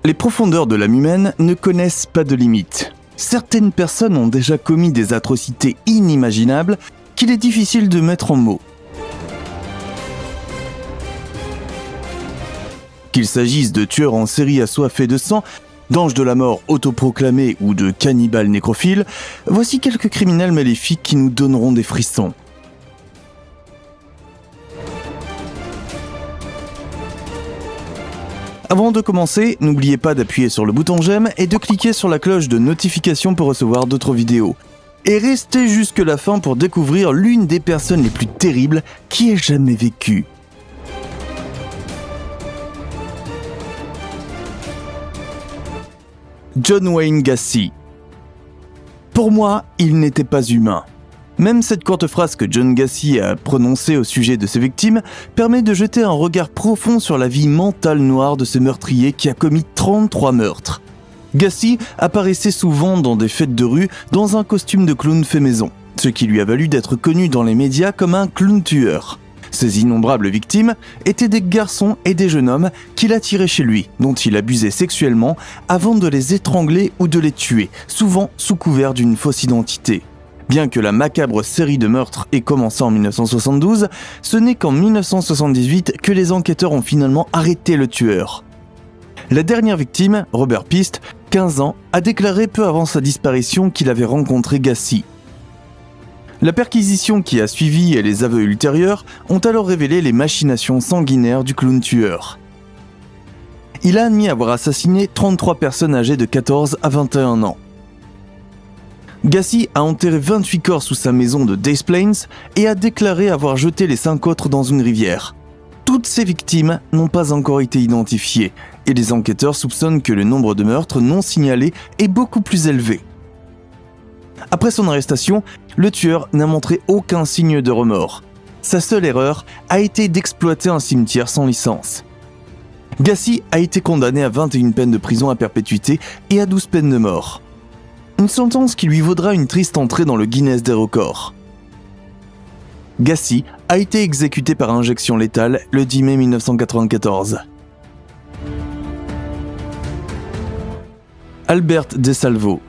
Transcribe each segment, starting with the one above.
Les profondeurs de l'âme humaine ne connaissent pas de limites. Certaines personnes ont déjà commis des atrocités inimaginables qu'il est difficile de mettre en mots. Qu'il s'agisse de tueurs en série assoiffés de sang, d'anges de la mort autoproclamés ou de cannibales nécrophiles, voici quelques criminels maléfiques qui nous donneront des frissons. Avant de commencer, n'oubliez pas d'appuyer sur le bouton j'aime et de cliquer sur la cloche de notification pour recevoir d'autres vidéos. Et restez jusque la fin pour découvrir l'une des personnes les plus terribles qui ait jamais vécu. John Wayne Gacy. Pour moi, il n'était pas humain. Même cette courte phrase que John Gacy a prononcée au sujet de ses victimes permet de jeter un regard profond sur la vie mentale noire de ce meurtrier qui a commis 33 meurtres. Gacy apparaissait souvent dans des fêtes de rue dans un costume de clown fait maison, ce qui lui a valu d'être connu dans les médias comme un clown tueur. Ses innombrables victimes étaient des garçons et des jeunes hommes qu'il attirait chez lui, dont il abusait sexuellement avant de les étrangler ou de les tuer, souvent sous couvert d'une fausse identité. Bien que la macabre série de meurtres ait commencé en 1972, ce n'est qu'en 1978 que les enquêteurs ont finalement arrêté le tueur. La dernière victime, Robert Pist, 15 ans, a déclaré peu avant sa disparition qu'il avait rencontré Gacy. La perquisition qui a suivi et les aveux ultérieurs ont alors révélé les machinations sanguinaires du clown tueur. Il a admis avoir assassiné 33 personnes âgées de 14 à 21 ans. Gacy a enterré 28 corps sous sa maison de Des Plaines et a déclaré avoir jeté les 5 autres dans une rivière. Toutes ces victimes n'ont pas encore été identifiées et les enquêteurs soupçonnent que le nombre de meurtres non signalés est beaucoup plus élevé. Après son arrestation, le tueur n'a montré aucun signe de remords. Sa seule erreur a été d'exploiter un cimetière sans licence. Gacy a été condamné à 21 peines de prison à perpétuité et à 12 peines de mort. Une sentence qui lui vaudra une triste entrée dans le Guinness des records. Gacy a été exécuté par injection létale le 10 mai 1994. Albert DeSalvo.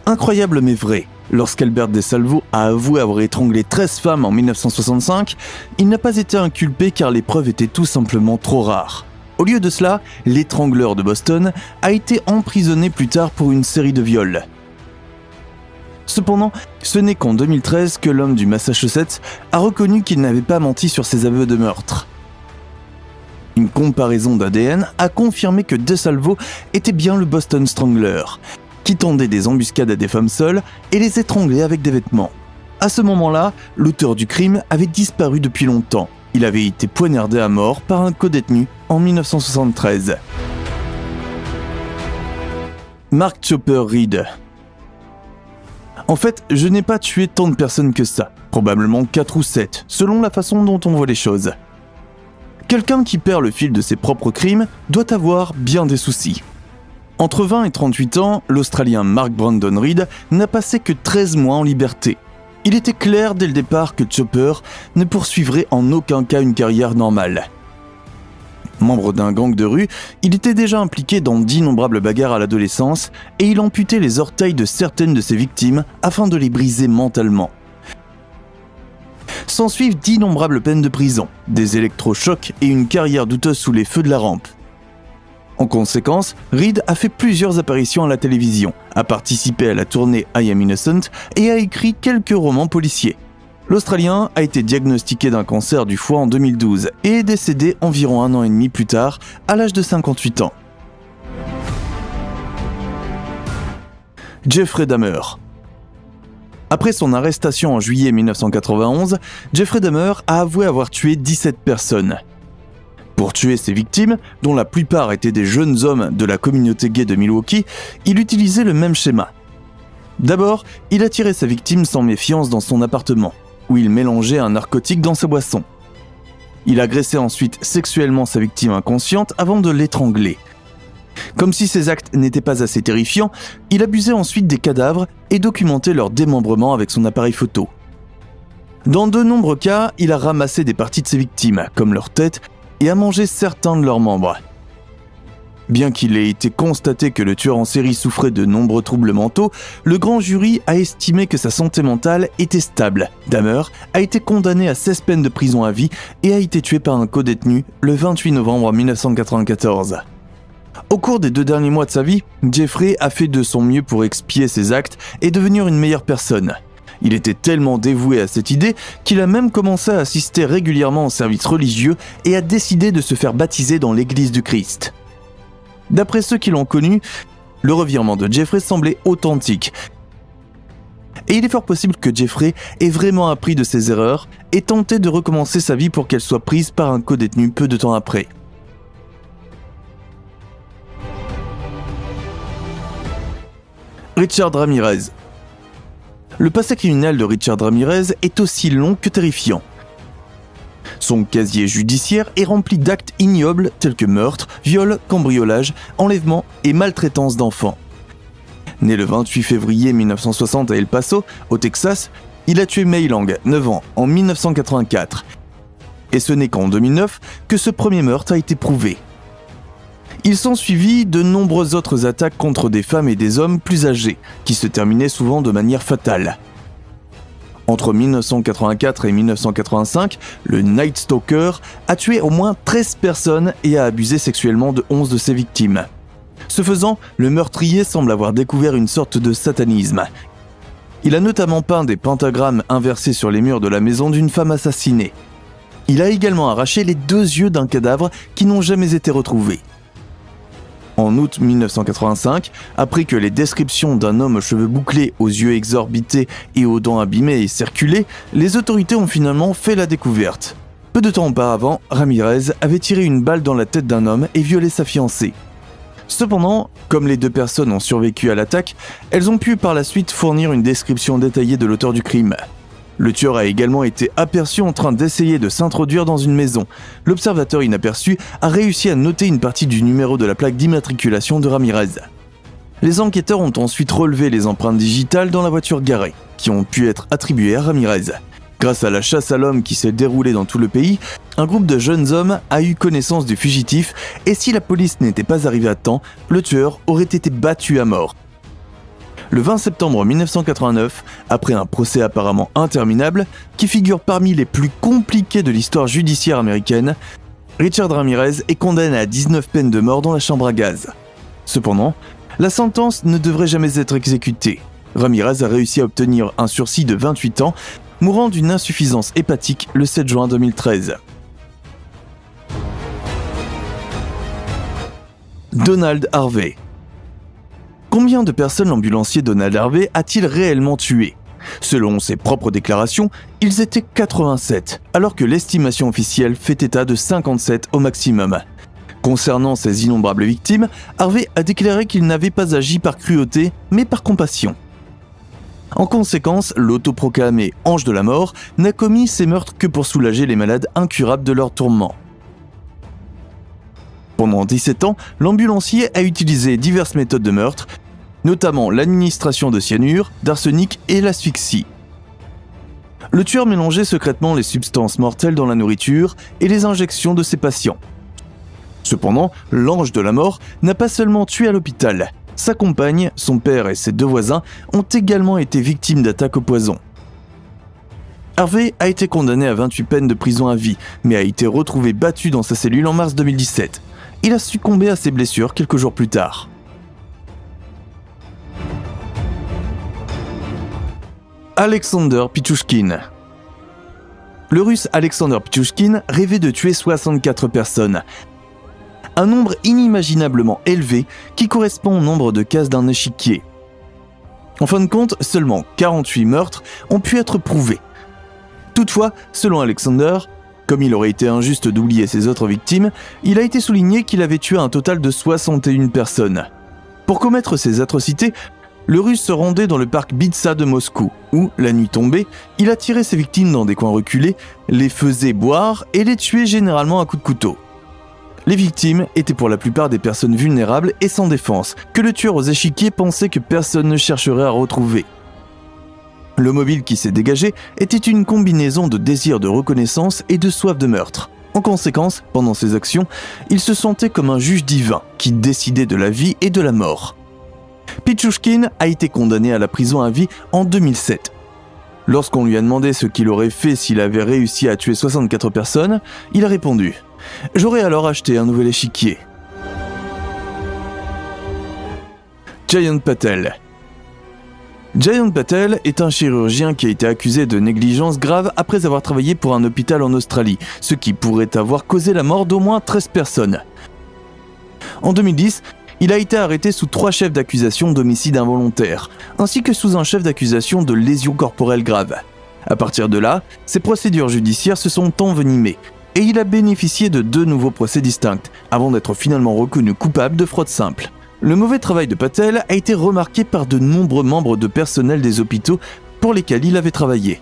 Incroyable mais vrai, lorsqu'Albert DeSalvo a avoué avoir étranglé 13 femmes en 1965, il n'a pas été inculpé car les preuves étaient tout simplement trop rares. Au lieu de cela, l'étrangleur de Boston a été emprisonné plus tard pour une série de viols. Cependant, ce n'est qu'en 2013 que l'homme du Massachusetts a reconnu qu'il n'avait pas menti sur ses aveux de meurtre. Une comparaison d'ADN a confirmé que DeSalvo était bien le Boston Strangler, qui tendait des embuscades à des femmes seules et les étranglait avec des vêtements. À ce moment-là, l'auteur du crime avait disparu depuis longtemps. Il avait été poignardé à mort par un codétenu en 1973. Mark Chopper Reed. En fait, je n'ai pas tué tant de personnes que ça, probablement 4 ou 7, selon la façon dont on voit les choses. Quelqu'un qui perd le fil de ses propres crimes doit avoir bien des soucis. Entre 20 et 38 ans, l'Australien Mark Brandon Reed n'a passé que 13 mois en liberté. Il était clair dès le départ que Chopper ne poursuivrait en aucun cas une carrière normale. Membre d'un gang de rue, il était déjà impliqué dans d'innombrables bagarres à l'adolescence et il amputait les orteils de certaines de ses victimes afin de les briser mentalement. S'ensuivent d'innombrables peines de prison, des électrochocs et une carrière douteuse sous les feux de la rampe. En conséquence, Reed a fait plusieurs apparitions à la télévision, a participé à la tournée I Am Innocent et a écrit quelques romans policiers. L'Australien a été diagnostiqué d'un cancer du foie en 2012 et est décédé environ 1 an et demi plus tard, à l'âge de 58 ans. Jeffrey Dahmer. Après son arrestation en juillet 1991, Jeffrey Dahmer a avoué avoir tué 17 personnes. Pour tuer ses victimes, dont la plupart étaient des jeunes hommes de la communauté gay de Milwaukee, il utilisait le même schéma. D'abord, il attirait sa victime sans méfiance dans son appartement, où il mélangeait un narcotique dans ses boissons. Il agressait ensuite sexuellement sa victime inconsciente avant de l'étrangler. Comme si ces actes n'étaient pas assez terrifiants, il abusait ensuite des cadavres et documentait leur démembrement avec son appareil photo. Dans de nombreux cas, il a ramassé des parties de ses victimes, comme leur tête, et a mangé certains de leurs membres. Bien qu'il ait été constaté que le tueur en série souffrait de nombreux troubles mentaux, le grand jury a estimé que sa santé mentale était stable. Dahmer a été condamné à 16 peines de prison à vie et a été tué par un codétenu le 28 novembre 1994. Au cours des 2 derniers mois de sa vie, Jeffrey a fait de son mieux pour expier ses actes et devenir une meilleure personne. Il était tellement dévoué à cette idée qu'il a même commencé à assister régulièrement aux services religieux et a décidé de se faire baptiser dans l'Église du Christ. D'après ceux qui l'ont connu, le revirement de Jeffrey semblait authentique. Et il est fort possible que Jeffrey ait vraiment appris de ses erreurs et tenté de recommencer sa vie pour qu'elle soit prise par un codétenu peu de temps après. Richard Ramirez. Le passé criminel de Richard Ramirez est aussi long que terrifiant. Son casier judiciaire est rempli d'actes ignobles tels que meurtre, viol, cambriolage, enlèvement et maltraitance d'enfants. Né le 28 février 1960 à El Paso, au Texas, il a tué Mei Lang, 9 ans, en 1984. Et ce n'est qu'en 2009 que ce premier meurtre a été prouvé. Il s'ensuivit de nombreuses autres attaques contre des femmes et des hommes plus âgés, qui se terminaient souvent de manière fatale. Entre 1984 et 1985, le Night Stalker a tué au moins 13 personnes et a abusé sexuellement de 11 de ses victimes. Ce faisant, le meurtrier semble avoir découvert une sorte de satanisme. Il a notamment peint des pentagrammes inversés sur les murs de la maison d'une femme assassinée. Il a également arraché les 2 yeux d'un cadavre qui n'ont jamais été retrouvés. En août 1985, après que les descriptions d'un homme aux cheveux bouclés, aux yeux exorbités et aux dents abîmées aient circulé, les autorités ont finalement fait la découverte. Peu de temps auparavant, Ramirez avait tiré une balle dans la tête d'un homme et violé sa fiancée. Cependant, comme les 2 personnes ont survécu à l'attaque, elles ont pu par la suite fournir une description détaillée de l'auteur du crime. Le tueur a également été aperçu en train d'essayer de s'introduire dans une maison. L'observateur inaperçu a réussi à noter une partie du numéro de la plaque d'immatriculation de Ramirez. Les enquêteurs ont ensuite relevé les empreintes digitales dans la voiture garée, qui ont pu être attribuées à Ramirez. Grâce à la chasse à l'homme qui s'est déroulée dans tout le pays, un groupe de jeunes hommes a eu connaissance du fugitif et si la police n'était pas arrivée à temps, le tueur aurait été battu à mort. Le 20 septembre 1989, après un procès apparemment interminable, qui figure parmi les plus compliqués de l'histoire judiciaire américaine, Richard Ramirez est condamné à 19 peines de mort dans la chambre à gaz. Cependant, la sentence ne devrait jamais être exécutée. Ramirez a réussi à obtenir un sursis de 28 ans, mourant d'une insuffisance hépatique le 7 juin 2013. Donald Harvey. Combien de personnes l'ambulancier Donald Harvey a-t-il réellement tué ? Selon ses propres déclarations, ils étaient 87, alors que l'estimation officielle fait état de 57 au maximum. Concernant ces innombrables victimes, Harvey a déclaré qu'il n'avait pas agi par cruauté, mais par compassion. En conséquence, l'autoproclamé « ange de la mort » n'a commis ces meurtres que pour soulager les malades incurables de leurs tourments. Pendant 17 ans, l'ambulancier a utilisé diverses méthodes de meurtre, notamment l'administration de cyanure, d'arsenic et l'asphyxie. Le tueur mélangeait secrètement les substances mortelles dans la nourriture et les injections de ses patients. Cependant, l'ange de la mort n'a pas seulement tué à l'hôpital. Sa compagne, son père et ses 2 voisins ont également été victimes d'attaques au poison. Harvey a été condamné à 28 peines de prison à vie, mais a été retrouvé battu dans sa cellule en mars 2017. Il a succombé à ses blessures quelques jours plus tard. Alexander Pichushkin. Le russe Alexander Pichushkin rêvait de tuer 64 personnes. Un nombre inimaginablement élevé qui correspond au nombre de cases d'un échiquier. En fin de compte, seulement 48 meurtres ont pu être prouvés. Toutefois, selon Alexander, comme il aurait été injuste d'oublier ses autres victimes, il a été souligné qu'il avait tué un total de 61 personnes. Pour commettre ces atrocités, le Russe se rendait dans le parc Bitsa de Moscou, où, la nuit tombée, il attirait ses victimes dans des coins reculés, les faisait boire et les tuait généralement à coups de couteau. Les victimes étaient pour la plupart des personnes vulnérables et sans défense, que le tueur aux échiquiers pensait que personne ne chercherait à retrouver. Le mobile qui s'est dégagé était une combinaison de désir de reconnaissance et de soif de meurtre. En conséquence, pendant ses actions, il se sentait comme un juge divin qui décidait de la vie et de la mort. Pichouchkin a été condamné à la prison à vie en 2007. Lorsqu'on lui a demandé ce qu'il aurait fait s'il avait réussi à tuer 64 personnes, il a répondu « J'aurais alors acheté un nouvel échiquier ». Jayant Patel. Jayant Patel est un chirurgien qui a été accusé de négligence grave après avoir travaillé pour un hôpital en Australie, ce qui pourrait avoir causé la mort d'au moins 13 personnes. En 2010, il a été arrêté sous 3 chefs d'accusation d'homicide involontaire, ainsi que sous un chef d'accusation de lésions corporelles graves. À partir de là, ses procédures judiciaires se sont envenimées, et il a bénéficié de 2 nouveaux procès distincts, avant d'être finalement reconnu coupable de fraude simple. Le mauvais travail de Patel a été remarqué par de nombreux membres de personnel des hôpitaux pour lesquels il avait travaillé.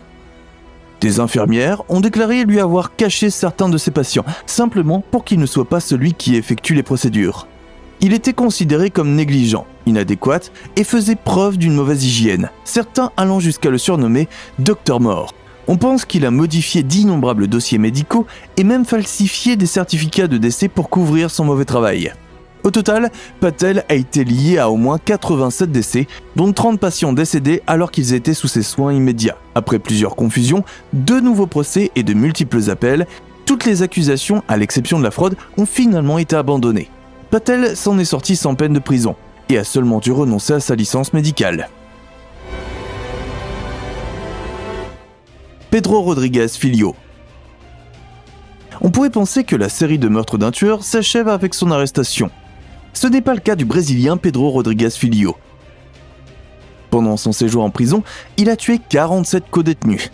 Des infirmières ont déclaré lui avoir caché certains de ses patients, simplement pour qu'il ne soit pas celui qui effectue les procédures. Il était considéré comme négligent, inadéquat et faisait preuve d'une mauvaise hygiène, certains allant jusqu'à le surnommer « Docteur Mort ». On pense qu'il a modifié d'innombrables dossiers médicaux et même falsifié des certificats de décès pour couvrir son mauvais travail. Au total, Patel a été lié à au moins 87 décès, dont 30 patients décédés alors qu'ils étaient sous ses soins immédiats. Après plusieurs confusions, 2 nouveaux procès et de multiples appels, toutes les accusations, à l'exception de la fraude, ont finalement été abandonnées. Patel s'en est sorti sans peine de prison et a seulement dû renoncer à sa licence médicale. Pedro Rodrigues Filho. On pourrait penser que la série de meurtres d'un tueur s'achève avec son arrestation. Ce n'est pas le cas du Brésilien Pedro Rodrigues Filho. Pendant son séjour en prison, il a tué 47 codétenus.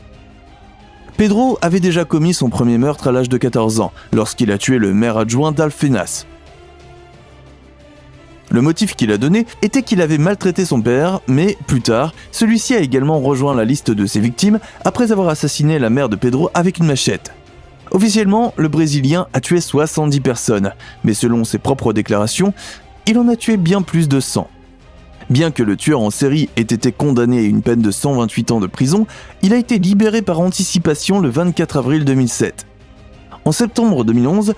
Pedro avait déjà commis son premier meurtre à l'âge de 14 ans, lorsqu'il a tué le maire adjoint d'Alfenas. Le motif qu'il a donné était qu'il avait maltraité son père, mais plus tard, celui-ci a également rejoint la liste de ses victimes après avoir assassiné la mère de Pedro avec une machette. Officiellement, le Brésilien a tué 70 personnes, mais selon ses propres déclarations, il en a tué bien plus de 100. Bien que le tueur en série ait été condamné à une peine de 128 ans de prison, il a été libéré par anticipation le 24 avril 2007. En septembre 2011,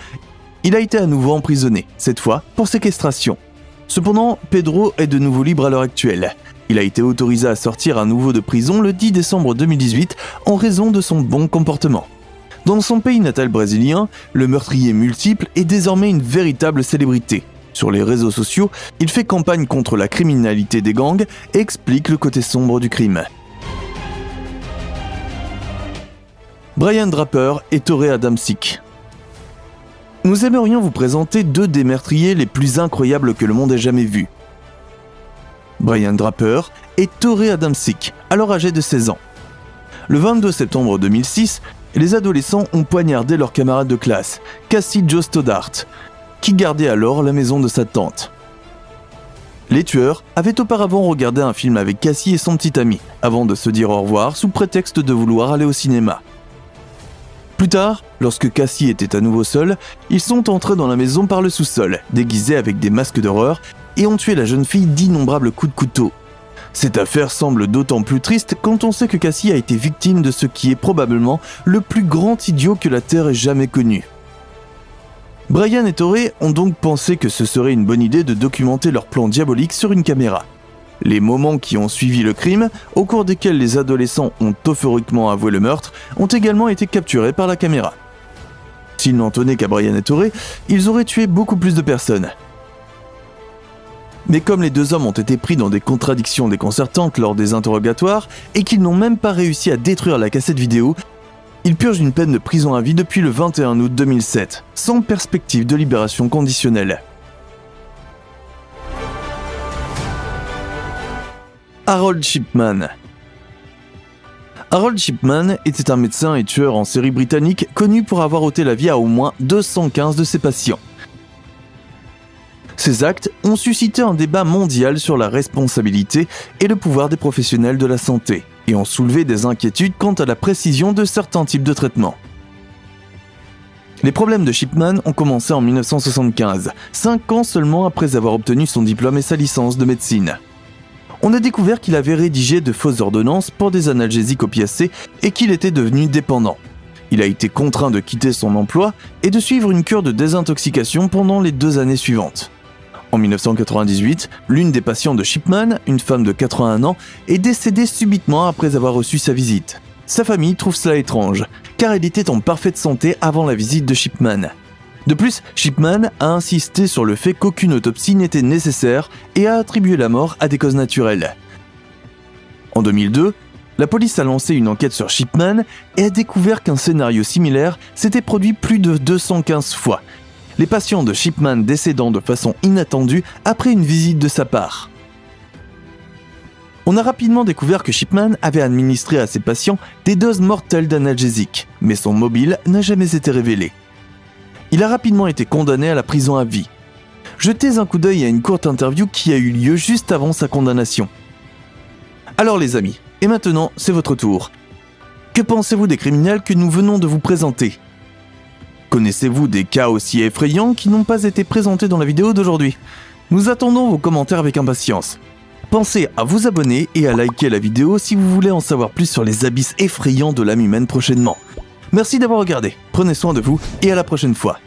il a été à nouveau emprisonné, cette fois pour séquestration. Cependant, Pedro est de nouveau libre à l'heure actuelle. Il a été autorisé à sortir à nouveau de prison le 10 décembre 2018 en raison de son bon comportement. Dans son pays natal brésilien, le meurtrier multiple est désormais une véritable célébrité. Sur les réseaux sociaux, il fait campagne contre la criminalité des gangs et explique le côté sombre du crime. Brian Draper et Torey Adamczyk. Nous aimerions vous présenter 2 des meurtriers les plus incroyables que le monde ait jamais vus. Brian Draper et Torey Adamczyk, alors âgés de 16 ans. Le 22 septembre 2006, les adolescents ont poignardé leur camarade de classe, Cassie Jo Stoddart, qui gardait alors la maison de sa tante. Les tueurs avaient auparavant regardé un film avec Cassie et son petit ami, avant de se dire au revoir sous prétexte de vouloir aller au cinéma. Plus tard, lorsque Cassie était à nouveau seule, ils sont entrés dans la maison par le sous-sol, déguisés avec des masques d'horreur, et ont tué la jeune fille d'innombrables coups de couteau. Cette affaire semble d'autant plus triste quand on sait que Cassie a été victime de ce qui est probablement le plus grand idiot que la Terre ait jamais connu. Brian et Torey ont donc pensé que ce serait une bonne idée de documenter leur plan diabolique sur une caméra. Les moments qui ont suivi le crime, au cours desquels les adolescents ont euphoriquement avoué le meurtre, ont également été capturés par la caméra. S'ils n'en tenaient qu'à Brian et Torey, ils auraient tué beaucoup plus de personnes. Mais comme les 2 hommes ont été pris dans des contradictions déconcertantes lors des interrogatoires et qu'ils n'ont même pas réussi à détruire la cassette vidéo, ils purgent une peine de prison à vie depuis le 21 août 2007, sans perspective de libération conditionnelle. Harold Shipman. Harold Shipman était un médecin et tueur en série britannique connu pour avoir ôté la vie à au moins 215 de ses patients. Ces actes ont suscité un débat mondial sur la responsabilité et le pouvoir des professionnels de la santé, et ont soulevé des inquiétudes quant à la précision de certains types de traitements. Les problèmes de Shipman ont commencé en 1975, 5 ans seulement après avoir obtenu son diplôme et sa licence de médecine. On a découvert qu'il avait rédigé de fausses ordonnances pour des analgésiques opiacés et qu'il était devenu dépendant. Il a été contraint de quitter son emploi et de suivre une cure de désintoxication pendant les 2 années suivantes. En 1998, l'une des patientes de Shipman, une femme de 81 ans, est décédée subitement après avoir reçu sa visite. Sa famille trouve cela étrange, car elle était en parfaite santé avant la visite de Shipman. De plus, Shipman a insisté sur le fait qu'aucune autopsie n'était nécessaire et a attribué la mort à des causes naturelles. En 2002, la police a lancé une enquête sur Shipman et a découvert qu'un scénario similaire s'était produit plus de 215 fois, les patients de Shipman décédant de façon inattendue après une visite de sa part. On a rapidement découvert que Shipman avait administré à ses patients des doses mortelles d'analgésiques, mais son mobile n'a jamais été révélé. Il a rapidement été condamné à la prison à vie. Jetez un coup d'œil à une courte interview qui a eu lieu juste avant sa condamnation. Alors les amis, et maintenant c'est votre tour. Que pensez-vous des criminels que nous venons de vous présenter ? Connaissez-vous des cas aussi effrayants qui n'ont pas été présentés dans la vidéo d'aujourd'hui ? Nous attendons vos commentaires avec impatience. Pensez à vous abonner et à liker la vidéo si vous voulez en savoir plus sur les abysses effrayants de l'âme humaine prochainement. Merci d'avoir regardé, prenez soin de vous et à la prochaine fois.